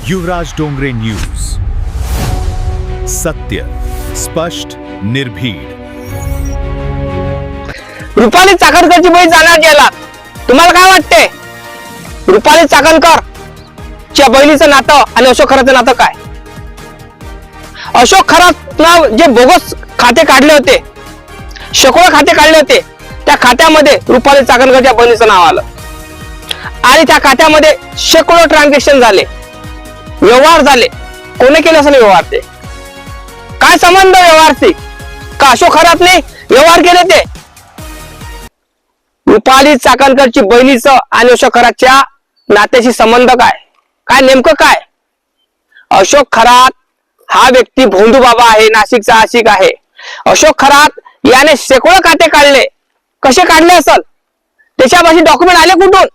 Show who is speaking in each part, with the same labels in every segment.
Speaker 1: युवराज Dongre news, सत्य, स्पष्ट, निर्भीड.
Speaker 2: रुपाली चाकणकरची बळी जाणार जेलात. तुम्हाला काय वाटते? रुपाली चाकणकर च्या बहिणीचं नातं आणि अशोक खराचं नातं काय? अशोक खरातला जे बोगस खाते काढले होते, शेकडो खाते काढले होते, त्या खात्यामध्ये रुपाली चाकणकरच्या बहिणीचं नाव आलं आणि त्या खात्यामध्ये शेकडो ट्रान्झॅक्शन झाले, व्यवहार झाले. कोणी केले असेल व्यवहार? ते काय संबंध व्यवहारशी? का अशोक खरातने व्यवहार केले? ते रुपाली चाकणकरची बहिणीचं आणि अशोक खरातच्या नात्याशी संबंध काय? काय नेमकं काय? अशोक खरात हा व्यक्ती भोंदू बाबा आहे, नाशिकचा आशिक आहे. अशोक खरात याने शेकडो खाते काढले. कसे काढले असेल? त्याच्यापाशी डॉक्युमेंट आले कुठून?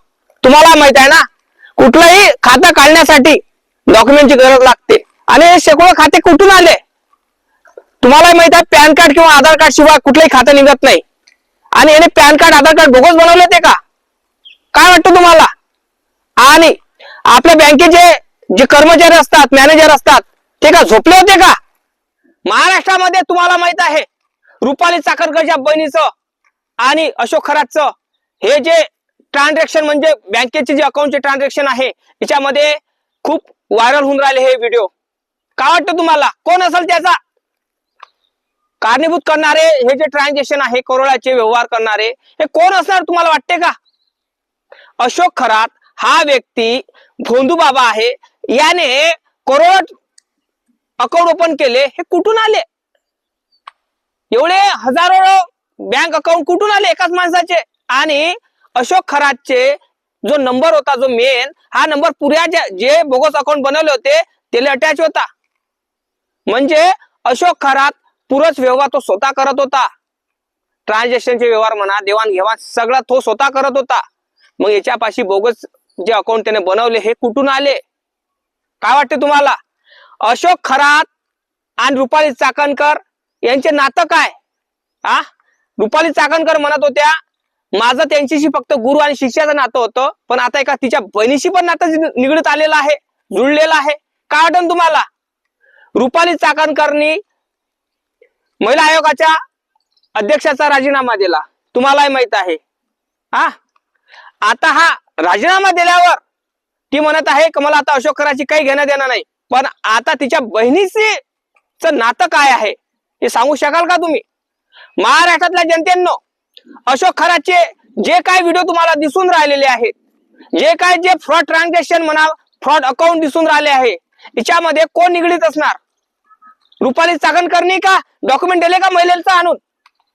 Speaker 2: तुम्हाला माहित आहे ना, कुठलंही खातं काढण्यासाठी डॉक्युमेंटची गरज लागते आणि हे शेकडो खाते कुठून आले? तुम्हाला माहित आहे, पॅन कार्ड किंवा आधार कार्ड शिवाय कुठलंही खातं निघत नाही. आणि याने पॅन कार्ड आधार कार्ड बोगस बनवले ते का? काय वाटतं तुम्हाला? आणि आपल्या बँकेचे जे कर्मचारी असतात, मॅनेजर असतात, ते का झोपले होते का? महाराष्ट्रामध्ये तुम्हाला माहित आहे, रुपाली चाकणकरच्या बहिणीचं आणि अशोक खरातचं हे जे ट्रान्झॅक्शन म्हणजे बँकेचे जे अकाउंटचे ट्रान्झॅक्शन आहे, याच्यामध्ये खूप व्हायरल होऊन राहिले हे व्हिडिओ. काय वाटतं तुम्हाला? कोण असेल त्याचा कारणीभूत करणारे? हे जे ट्रान्झॅक्शन आहे, करोडाचे व्यवहार करणारे, हे कोण असणार तुम्हाला वाटते का? अशोक खरात हा व्यक्ती भोंदू बाबा आहे. याने करोड अकाउंट ओपन केले. हे कुठून आले? एवढे हजारो बँक अकाउंट कुठून आले एकाच माणसाचे? आणि अशोक खरातचे जो नंबर होता, जो मेन हा नंबर पुऱ्या जे बोगस अकाउंट बनवले होते त्याला अटॅच होता. म्हणजे अशोक खरात पुरच व्यवहार तो स्वतः करत होता. ट्रान्झॅक्शनचे व्यवहार म्हणा, देवाणघेवाण सगळं तो स्वतः करत होता. मग याच्यापाशी बोगस जे अकाउंट त्याने बनवले हे कुठून आले? काय वाटते तुम्हाला? अशोक खरात आणि रुपाली चाकणकर यांचे नातं काय? रुपाली चाकणकर म्हणत होत्या, माझं त्यांच्याशी फक्त गुरु आणि शिष्याचं नातं होतं, पण आता एका तिच्या बहिणीशी पण नातं निगडीत आलेलं आहे, जुळलेलं आहे. काय वाटतं तुम्हाला? रुपाली चाकणकरनी महिला आयोगाच्या अध्यक्षाचा राजीनामा दिला, तुम्हालाही माहित आहे. आता हा राजीनामा दिल्यावर ती म्हणत आहे की मला आता अशोक खराची काही घेणं देणं नाही, पण आता तिच्या बहिणीचे नातं काय आहे हे सांगू शकाल का तुम्ही? महाराष्ट्रातल्या जनतेनो, अशोक खराचे जे काय व्हिडिओ तुम्हाला दिसून राहिलेले आहेत, जे फ्रॉड ट्रान्झॅक्शन म्हणा, फ्रॉड अकाउंट दिसून राहिले आहे, याच्यामध्ये कोण निगडीत असणार? रुपाली चाकणकरनी का डॉक्युमेंट दिले का महिलेचं आणून?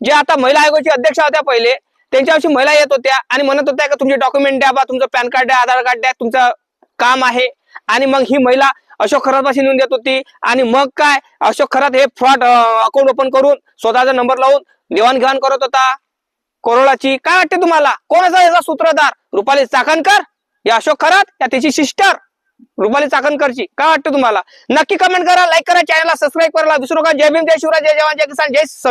Speaker 2: जे आता महिला आयोगाची अध्यक्ष होत्या पहिले, त्यांच्यावरची महिला येत होत्या आणि म्हणत होत्या की तुमचे डॉक्युमेंट द्या बा, तुमचं पॅन कार्ड द्या, आधार कार्ड द्या, तुमचं काम आहे. आणि मग ही महिला अशोक खरात पाशी नेऊन देत होती. आणि मग काय, अशोक खरात हे फ्रॉड अकाउंट ओपन करून स्वतःचा नंबर लावून देवाणघेवाण करत होता करोडाची. काय वाटते तुम्हाला? कोण असा याचा सूत्रधार? रुपाली चाकणकर या अशोक खरात या त्याची सिस्टर रुपाली चाकणकरची? काय वाटतं तुम्हाला? नक्की कमेंट करा, लाईक करा, चॅनलला सबस्क्राईब करायला विसरू नका. जय भीम, जय शिवराय, जय जवान, जय किसान, जय संविधान.